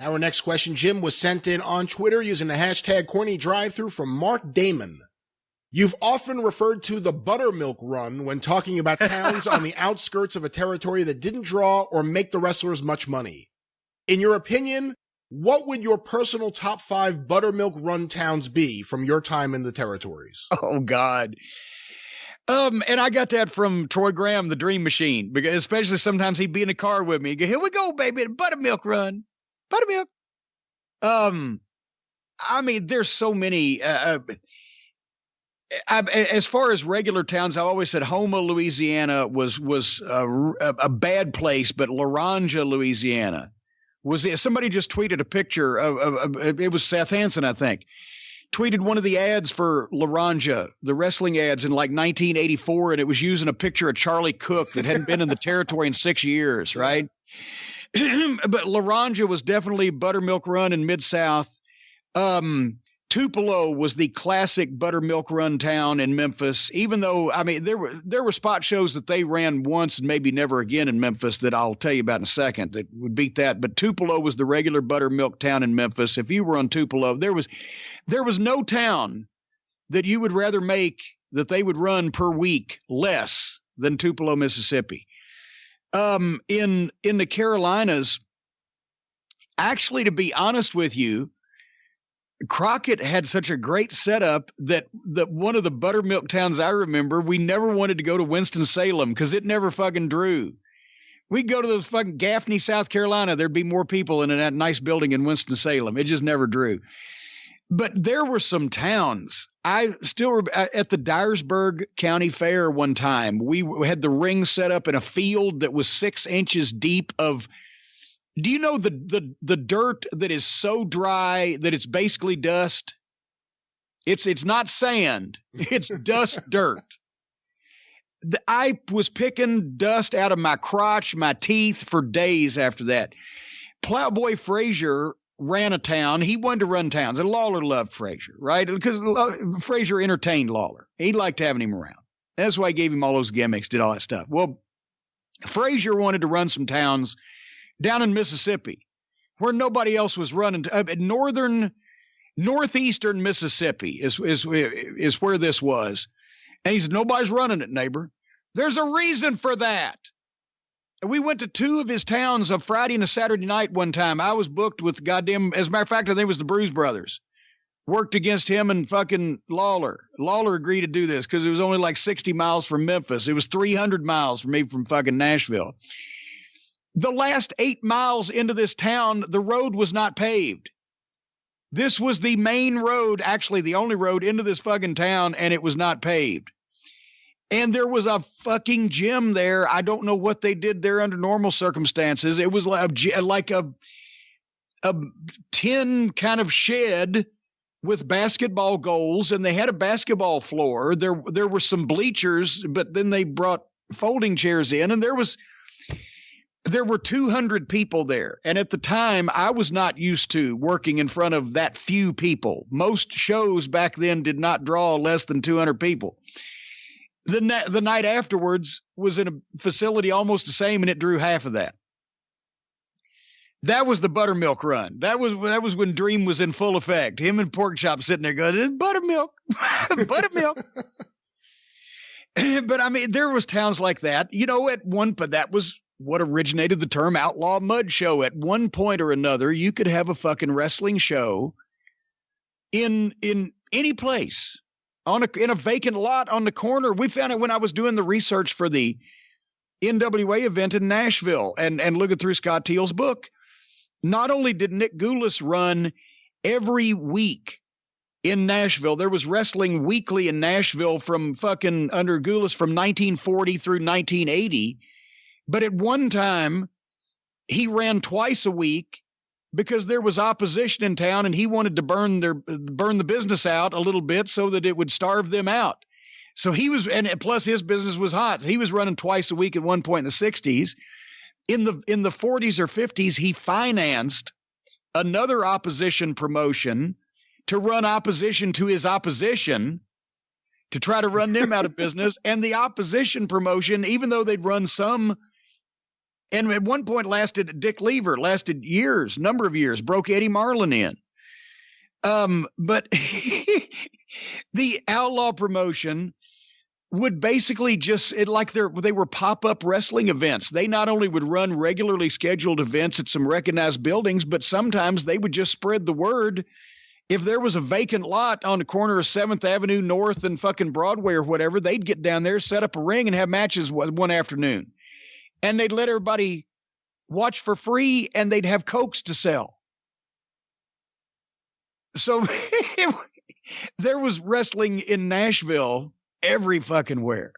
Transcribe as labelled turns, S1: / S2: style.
S1: Our next question, Jim, was sent in on Twitter using the hashtag CornyDriveThru from Mark Damon. You've often referred to the Buttermilk Run when talking about towns on the outskirts of a territory that didn't draw or make the wrestlers much money. In your opinion, what would your personal top 5 Buttermilk Run towns be from your time in the territories?
S2: Oh, God. And I got that from Troy Graham, the Dream Machine, because especially sometimes he'd be in the car with me. He'd go, here we go, baby, Buttermilk Run. Buttermilk. I mean, there's so many. As far as regular towns, I always said Houma, Louisiana was a bad place, but Laranja, Louisiana was it. Somebody just tweeted a picture of it was Seth Hansen, I think, tweeted one of the ads for Laranja, the wrestling ads in like 1984, and it was using a picture of Charlie Cook that hadn't been in the territory in 6 years, right? But Laranja was definitely Buttermilk Run in Mid-South. Tupelo was the classic Buttermilk Run town in Memphis, even though, I mean, there were spot shows that they ran once and maybe never again in Memphis that I'll tell you about in a second that would beat that. But Tupelo was the regular buttermilk town in Memphis. If you were on Tupelo, there was no town that you would rather make that they would run per week less than Tupelo, Mississippi. In the Carolinas, actually, to be honest with you, Crockett had such a great setup that one of the buttermilk towns I remember, we never wanted to go to Winston-Salem because it never fucking drew. We'd go to those fucking Gaffney, South Carolina. There'd be more people in that nice building in Winston-Salem. It just never drew. But there were some towns. I still at the Dyersburg County Fair one time, we had the ring set up in a field that was 6 inches deep of, do you know the dirt that is so dry that it's basically dust? It's not sand. It's dust dirt. I was picking dust out of my crotch, my teeth for days after that. Plowboy Frazier ran a town. He wanted to run towns, and Lawler loved Frazier, right? Because Frazier entertained Lawler. He liked having him around. That's why he gave him all those gimmicks, did all that stuff. Well, Frazier wanted to run some towns down in Mississippi where nobody else was running. Northeastern Mississippi is where this was. And he said, nobody's running it, neighbor. There's a reason for that. And we went to 2 of his towns, a Friday and a Saturday night one time. I was booked with goddamn, as a matter of fact, I think it was the Bruise Brothers. Worked against him and fucking Lawler. Lawler agreed to do this because it was only like 60 miles from Memphis. It was 300 miles from me from fucking Nashville. The last 8 miles into this town, the road was not paved. This was the main road, actually the only road into this fucking town, and it was not paved. And there was a fucking gym there. I don't know what they did there under normal circumstances. It was like a tin kind of shed with basketball goals, and they had a basketball floor. There were some bleachers, but then they brought folding chairs in, and there were 200 people there. And at the time, I was not used to working in front of that few people. Most shows back then did not draw less than 200 people. The night afterwards was in a facility almost the same, and it drew half of that. That was the Buttermilk Run. That was when Dream was in full effect. Him and Porkchop sitting there going, it's buttermilk, buttermilk. But I mean, there was towns like that, you know, but that was what originated the term Outlaw Mud Show. At one point or another, you could have a fucking wrestling show in any place in a vacant lot on the corner. We found it when I was doing the research for the NWA event in Nashville and looking through Scott Teal's book. Not only did Nick Goulas run every week in Nashville, there was wrestling weekly in Nashville from fucking under Goulas from 1940 through 1980. But at one time, he ran twice a week because there was opposition in town, and he wanted to burn the business out a little bit so that it would starve them out. So he was, and plus his business was hot. So he was running twice a week at one point in the 60s. In the 40s or 50s, he financed another opposition promotion to run opposition to his opposition to try to run them out of business. And the opposition promotion, even though they'd run some And at one point Dick Lever lasted years, number of years, broke Eddie Marlin in. But the Outlaw promotion would basically they were pop-up wrestling events. They not only would run regularly scheduled events at some recognized buildings, but sometimes they would just spread the word. If there was a vacant lot on the corner of 7th Avenue North and fucking Broadway or whatever, they'd get down there, set up a ring, and have matches one afternoon. And they'd let everybody watch for free, and they'd have Cokes to sell. So there was wrestling in Nashville every fucking where.